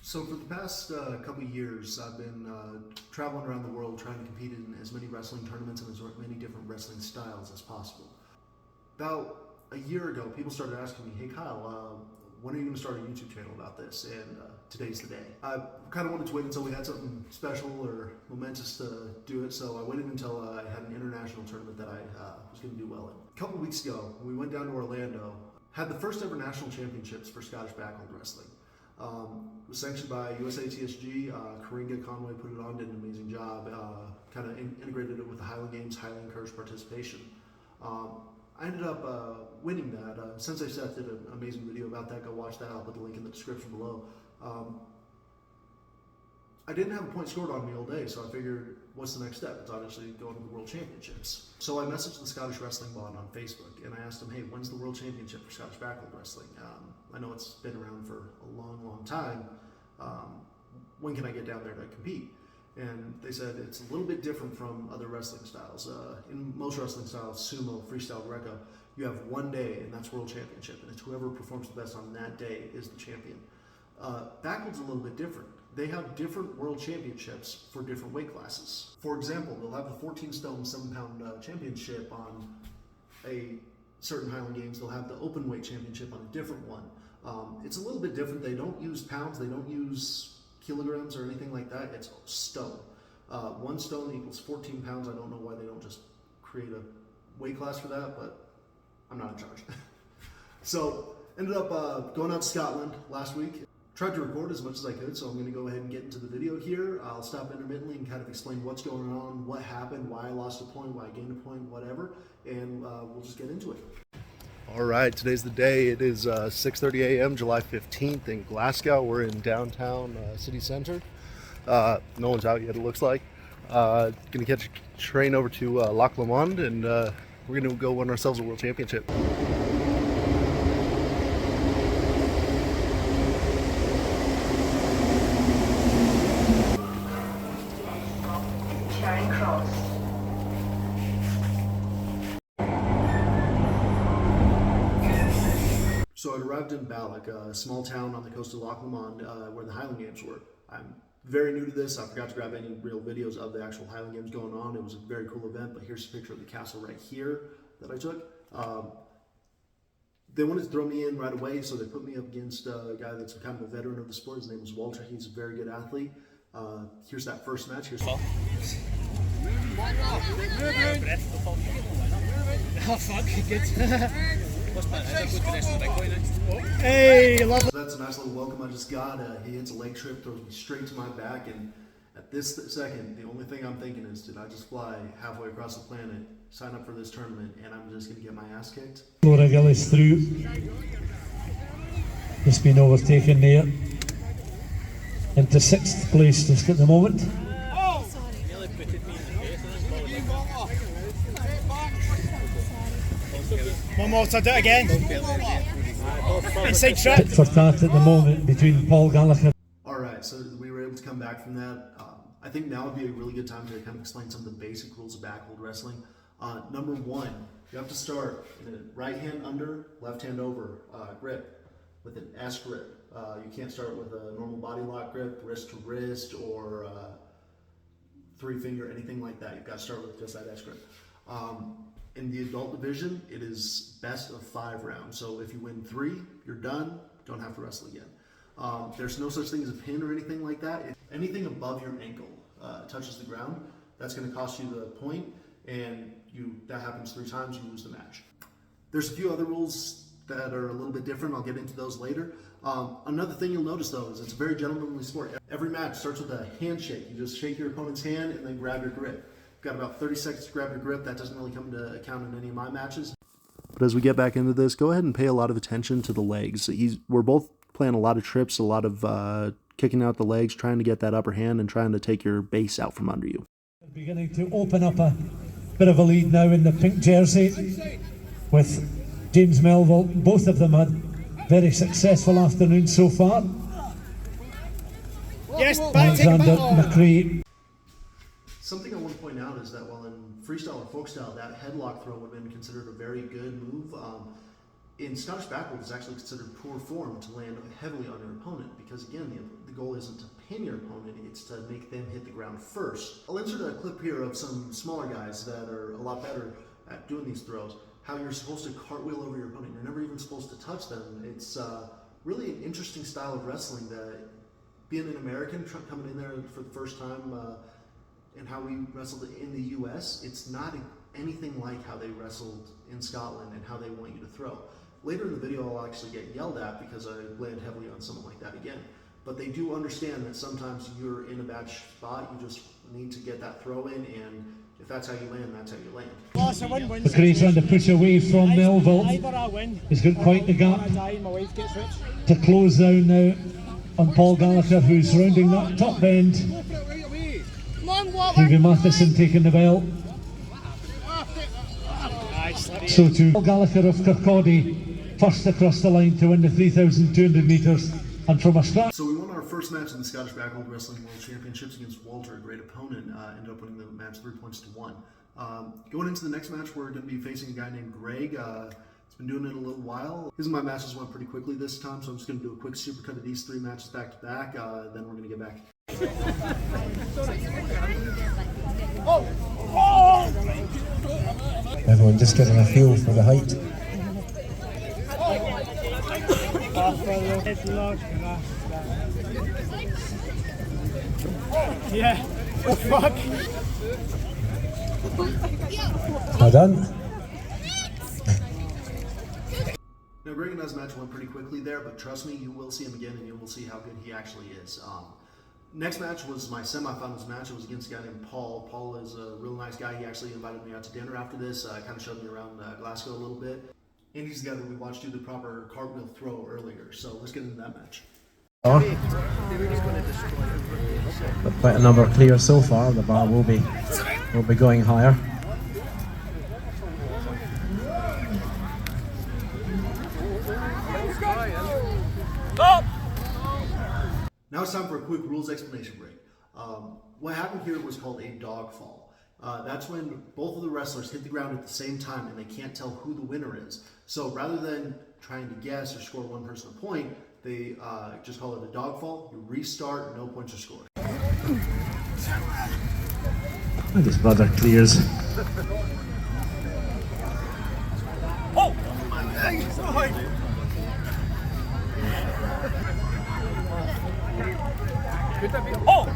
So for the past couple of years, I've been traveling around the world trying to compete in as many wrestling tournaments and as many different wrestling styles as possible. About a year ago, people started asking me, "Hey Kyle, when are you going to start a YouTube channel about this?" And today's the day. I kind of wanted to wait until we had something special or momentous to do it, so I waited until I had an international tournament that I was going to do well in. A couple weeks ago, we went down to Orlando, had the first ever national championships for Scottish backhold wrestling. It was sanctioned by USA TSG. Karinga Conway put it on, did an amazing job, kind of integrated it with the Highland Games, highly encouraged participation. I ended up winning that. Sensei Seth did an amazing video about that. Go watch that. I'll put the link in the description below. I didn't have a point scored on me all day, so I figured, what's the next step? It's obviously going to the World Championships. So I messaged the Scottish Wrestling Bond on Facebook, and I asked them, hey, when's the World Championship for Scottish backhold wrestling? I know it's been around for a long, long time. When can I get down there to compete? And they said it's a little bit different from other wrestling styles. In most wrestling styles, sumo, freestyle, Greco, you have one day, and that's World Championship, and it's whoever performs the best on that day is the champion. Backhold's a little bit different. They have different World Championships for different weight classes. For example, they'll have the 14 stone, 7 pound championship on a certain Highland Games. They'll have the open weight championship on a different one. It's a little bit different. They don't use pounds, they don't use kilograms or anything like that. It's stone. 1 stone equals 14 pounds. I don't know why they don't just create a weight class for that, but I'm not in charge. So ended up going out to Scotland last week. Tried to record as much as I could, so I'm going to go ahead and get into the video here. I'll stop intermittently and kind of explain what's going on, what happened, why I lost a point, why I gained a point, whatever, and we'll just get into it. All right, today's the day. It is 6:30 a.m., July 15th in Glasgow. We're in downtown city center. No one's out yet, it looks like. Going to catch a train over to Loch Lomond, and we're going to go win ourselves a world championship. So I arrived in Balloch, a small town on the coast of Loch Lomond, where the Highland Games were. I'm very new to this. I forgot to grab any real videos of the actual Highland Games going on. It was a very cool event, but here's a picture of the castle right here that I took. They wanted to throw me in right away, so they put me up against a guy that's kind of a veteran of the sport. His name is Walter. He's a very good athlete. Here's that first match. Here's oh fuck, good. Hey, love it. So that's a nice little welcome I just got. He hits a leg trip, throws me straight to my back, and at this second, the only thing I'm thinking is, did I just fly halfway across the planet, sign up for this tournament, and I'm just going to get my ass kicked? Laura Gillis through. Just been overtaken there into 6th place just at the moment. One more, so do it again. Inside trip. Tit for tat at the moment between Paul Gallagher. Alright, so we were able to come back from that. I think now would be a really good time to kind of explain some of the basic rules of backhold wrestling. Number 1, you have to start in a right hand under, left hand over grip with an S grip. You can't start with a normal body lock grip, wrist to wrist, or 3-finger, anything like that. You've got to start with just that S grip. In the adult division, it is best of 5 rounds. So if you win 3, you're done. Don't have to wrestle again. There's no such thing as a pin or anything like that. If anything above your ankle touches the ground, that's going to cost you the point, and that happens 3 times, you lose the match. There's a few other rules that are a little bit different. I'll get into those later. Another thing you'll notice though is it's a very gentlemanly sport. Every match starts with a handshake. You just shake your opponent's hand and then grab your grip. Got about 30 seconds to grab your grip. That doesn't really come into account in any of my matches. But as we get back into this, go ahead and pay a lot of attention to the legs. We're both playing a lot of trips, a lot of kicking out the legs, trying to get that upper hand and trying to take your base out from under you. Beginning to open up a bit of a lead now in the pink jersey with James Melville. Both of them had very successful afternoons so far. Yes, Alexander McCree. Something I want to point out is that while in freestyle or folk style, that headlock throw would have been considered a very good move, in Scottish Backhold, it's actually considered poor form to land heavily on your opponent because, again, the goal isn't to pin your opponent, it's to make them hit the ground first. I'll insert a clip here of some smaller guys that are a lot better at doing these throws, how you're supposed to cartwheel over your opponent. You're never even supposed to touch them. It's really an interesting style of wrestling that, being an American coming in there for the first time, and how we wrestled in the US, it's not anything like how they wrestled in Scotland and how they want you to throw. Later in the video, I'll actually get yelled at because I land heavily on someone like that again. But they do understand that sometimes you're in a bad spot, you just need to get that throw in, and if that's how you land, that's how you land. McRae trying to push away from Melville. He's got quite the gap to close down now on Paul Gallagher, who's rounding that top bend. Stevie Matheson taking the belt. So to Paul Gallagher of Kirkcaldy, first across the line to win the 3,200 metres, and from a start. So we won our first match in the Scottish Backhold Wrestling World Championships against Walter, a great opponent. Ended up winning the match 3-1. Going into the next match, we're going to be facing a guy named Greg. He's been doing it a little while. His and my matches went pretty quickly this time, so I'm just going to do a quick supercut of these 3 matches back to back. Then we're going to get back. Everyone just getting a feel for the height. Yeah. Oh, fuck. Well done. Now, Greg and I's match went pretty quickly there, but trust me, you will see him again, and you will see how good he actually is. Next match was my semifinals match. It was against a guy named Paul. Paul is a real nice guy. He actually invited me out to dinner after this. Kind of showed me around Glasgow a little bit. And he's the guy that we watched do the proper cartwheel throw earlier. So let's get into that match. But quite a number clear so far. The bar will be going higher. Now it's time for a quick rules explanation break. What happened here was called a dog fall. That's when both of the wrestlers hit the ground at the same time and they can't tell who the winner is. So rather than trying to guess or score one person a point, they just call it a dog fall. You restart, no points are scored. And his brother clears. Oh!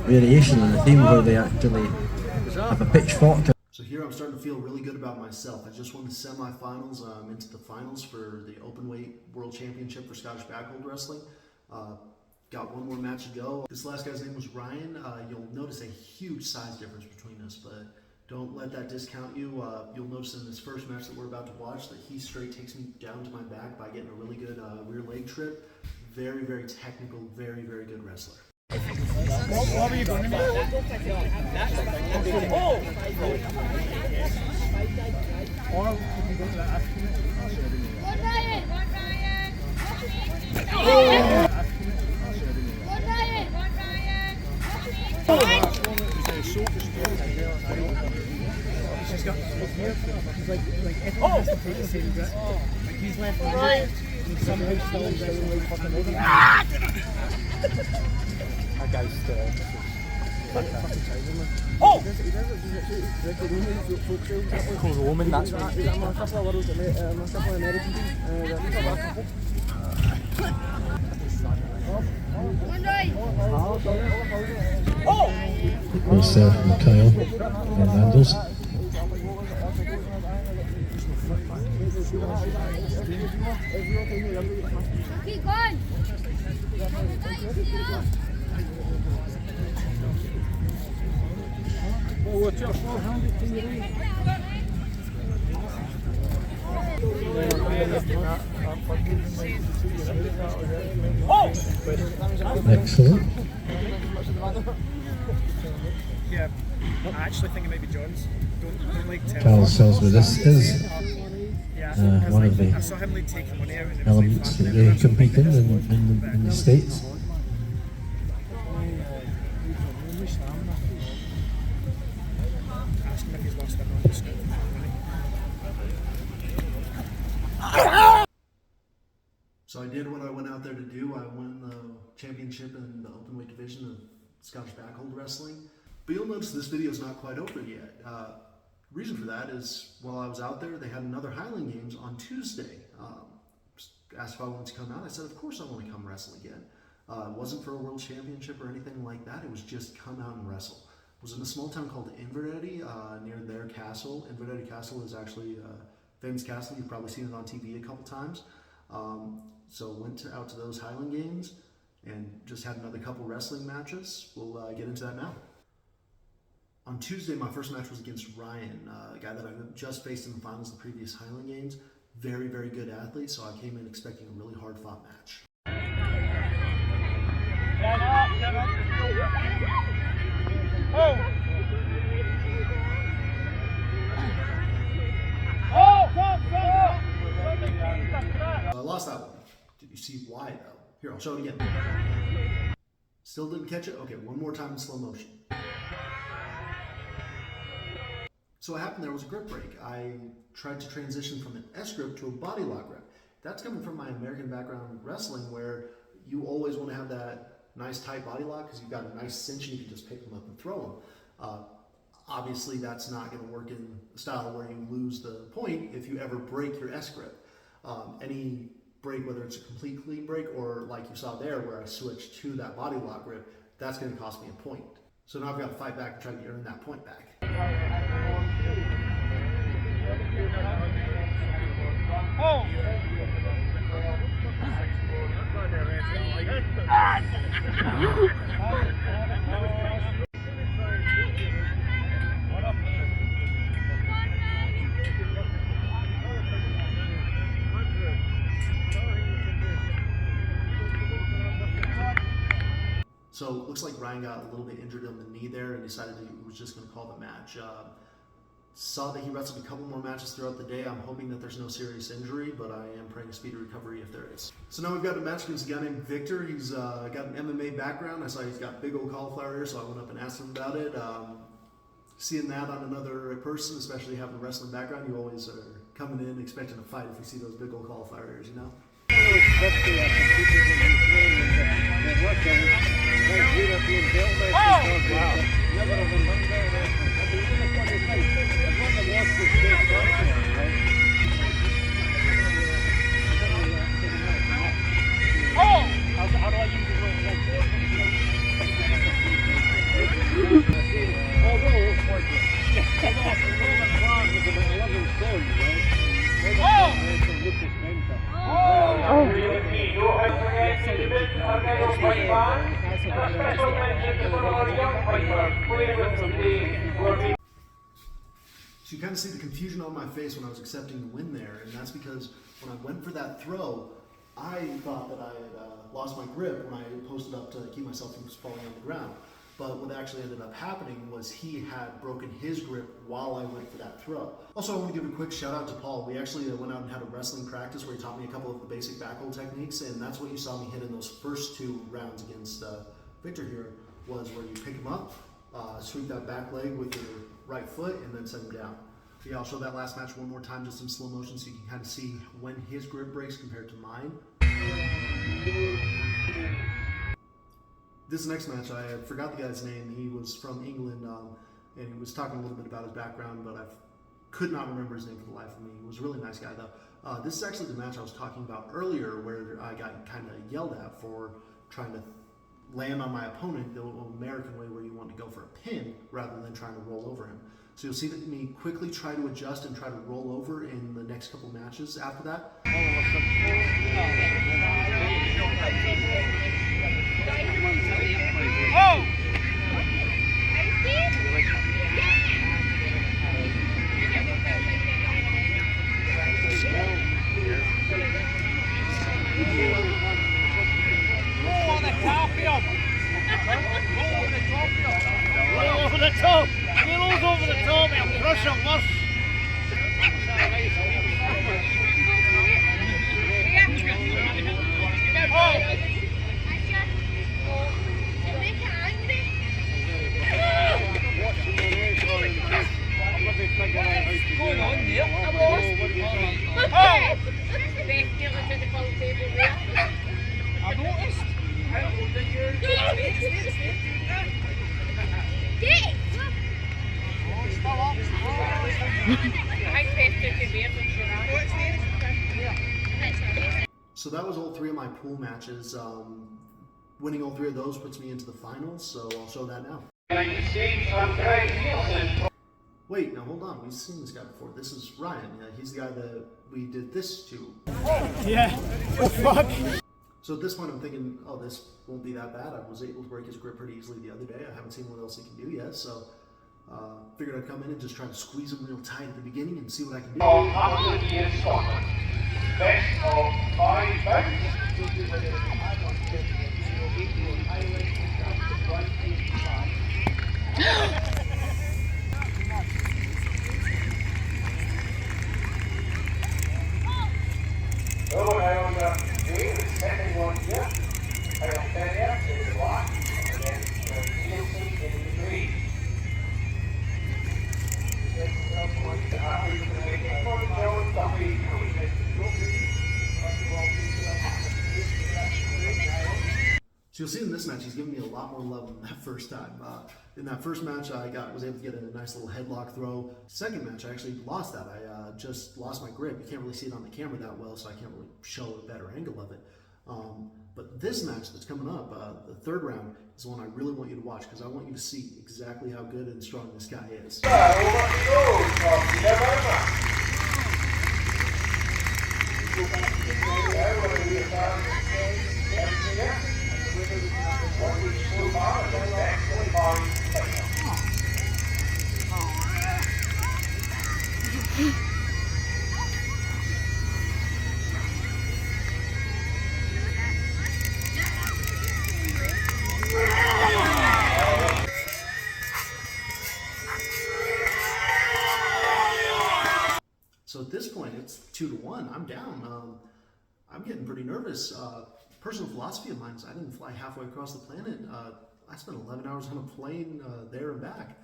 Variation in the theme where they actually have a pitchfork. So here I'm starting to feel really good about myself. I just won the semifinals. I'm into the finals for the Openweight World Championship for Scottish Backhold Wrestling. Got one more match to go. This last guy's name was Ryan. You'll notice a huge size difference between us, but don't let that discount you. You'll notice in this first match that we're about to watch that he straight takes me down to my back by getting a really good rear leg trip. Very, very technical, very, very good wrestler. What were you going to make? Oh! He's left right. And somehow still really fucking over. That guy's oh! Cool woman, that's right. Oh! There's Kyle and Randall's. Keep going. Excellent. Yeah, I actually think it might be John's. Don't like tell. Carl tells me this is Yeah, one of the I saw him like taking money out and it was elements that they compete in the States. did what I went out there to do. I won the championship in the openweight division of Scottish backhold wrestling. But you'll notice this video is not quite over yet. Reason for that is while I was out there, they had another Highland Games on Tuesday. Asked if I wanted to come out. I said, of course I want to come wrestle again. It wasn't for a world championship or anything like that. It was just come out and wrestle. It was in a small town called Inverness, near their castle. Inverness Castle is actually a famous castle. You've probably seen it on TV a couple times. So went out to those Highland Games and just had another couple wrestling matches. We'll get into that now. On Tuesday, my first match was against Ryan, a guy that I just faced in the finals of the previous Highland Games. Very, very good athlete, so I came in expecting a really hard-fought match. I lost that one. Did you see why, though? Here, I'll show it again. Still didn't catch it? Okay, one more time in slow motion. So what happened there was a grip break. I tried to transition from an S grip to a body lock grip. That's coming from my American background in wrestling, where you always want to have that nice tight body lock because you've got a nice cinch and you can just pick them up and throw them. Obviously, that's not going to work in a style where you lose the point if you ever break your S grip. Any break, whether it's a complete clean break or like you saw there where I switched to that body lock grip, that's going to cost me a point. So now I've got to fight back and try to earn that point back. So it looks like Ryan got a little bit injured on the knee there and decided he was just going to call the match. Saw that he wrestled a couple more matches throughout the day. I'm hoping that there's no serious injury, but I am praying a speedy recovery if there is. So now we've got a match against a guy named Victor. He's got an MMA background. I saw he's got big old cauliflower ears, so I went up and asked him about it. Seeing that on another person, especially having a wrestling background, you always are coming in expecting a fight if you see those big old cauliflower ears, you know? So you kind of see the confusion on my face when I was accepting the win there, and that's because when I went for that throw, I thought that I had lost my grip when I posted up to keep myself from falling on the ground. But what actually ended up happening was he had broken his grip while I went for that throw. Also, I want to give a quick shout out to Paul. We actually went out and had a wrestling practice where he taught me a couple of the basic backhold techniques, and that's what you saw me hit in those first two rounds against Victor here, was where you pick him up, sweep that back leg with your right foot, and then set him down. So yeah, I'll show that last match one more time just in slow motion so you can kind of see when his grip breaks compared to mine. This next match, I forgot the guy's name. He was from England, and he was talking a little bit about his background, but I could not remember his name for the life of me. He was a really nice guy, though. This is actually the match I was talking about earlier, where I got kind of yelled at for trying to land on my opponent the American way, where you want to go for a pin rather than trying to roll over him. So you'll see that me quickly try to adjust and try to roll over in the next couple matches after that. Best nearly to the full table there. So that was all 3 of my pool matches. Winning all 3 of those puts me into the finals, so I'll show that now. Wait, now hold on, we've seen this guy before. This is Ryan. He's the guy that we did this to. Yeah. What the fuck? So at this point I'm thinking, oh, this won't be that bad. I was able to break his grip pretty easily the other day. I haven't seen what else he can do yet, so figured I'd come in and just try to squeeze him real tight at the beginning and see what I can do. Best of 5 bouts. Over now on the green, the second one here. I'll stand there to the black, and then Nielsen in the green. So you'll see in this match, he's giving me a lot more love than that first time. In that first match, I was able to get a nice little headlock throw. Second match, I actually lost that. I just lost my grip. You can't really see it on the camera that well, so I can't really show a better angle of it. But this match that's coming up, the third round, is one I really want you to watch because I want you to see exactly how good and strong this guy is. So at this point, it's 2-1. I'm down. I'm getting pretty nervous. Personal philosophy of mine is I didn't fly halfway across the planet. I spent 11 hours on a plane there and back.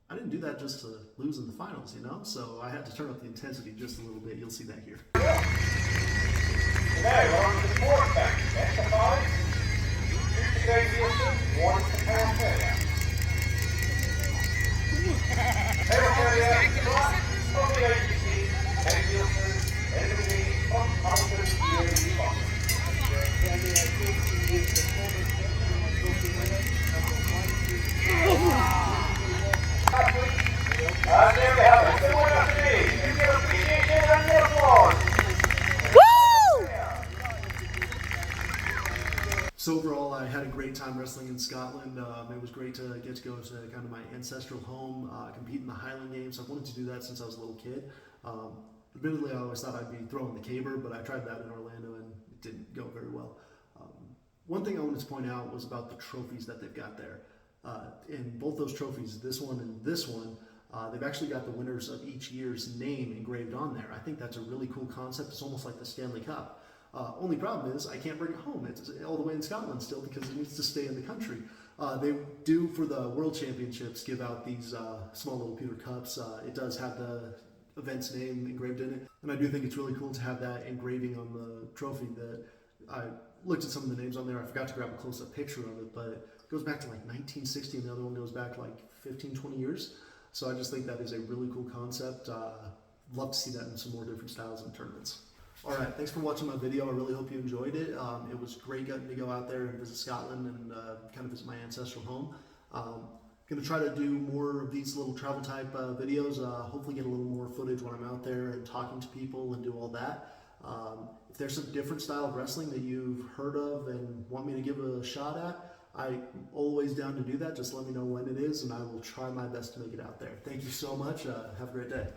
I didn't do that just to lose in the finals, you know? So I had to turn up the intensity just a little bit. You'll see that here. Now on to the fourth match. Exercise. 2 to Nielsen, 1 to California. California, black, from the agency, Nielsen, enemy, from Mountain, and there we have it, the winner today. Give your appreciation and your applause. So overall, I had a great time wrestling in Scotland. It was great to get to go to kind of my ancestral home, compete in the Highland Games. I've wanted to do that since I was a little kid. Admittedly, I always thought I'd be throwing the caber, but I tried that in Orlando and it didn't go very well. One thing I wanted to point out was about the trophies that they've got there. In both those trophies, this one and this one, they've actually got the winners of each year's name engraved on there. I think that's a really cool concept. It's almost like the Stanley Cup. Only problem is I can't bring it home. It's all the way in Scotland still because it needs to stay in the country. They do, for the World Championships, give out these small little pewter cups. It does have the event's name engraved in it, and I do think it's really cool to have that engraving on the trophy. That I looked at some of the names on there. I forgot to grab a close-up picture of it, but it goes back to like 1960, and the other one goes back like 15, 20 years. So I just think that is a really cool concept. Love to see that in some more different styles and tournaments. All right, thanks for watching my video. I really hope you enjoyed it. It was great getting to go out there and visit Scotland and kind of visit my ancestral home. Going to try to do more of these little travel type videos, hopefully get a little more footage when I'm out there and talking to people and do all that. If there's some different style of wrestling that you've heard of and want me to give a shot at, I'm always down to do that. Just let me know when it is and I will try my best to make it out there. Thank you so much. Have a great day.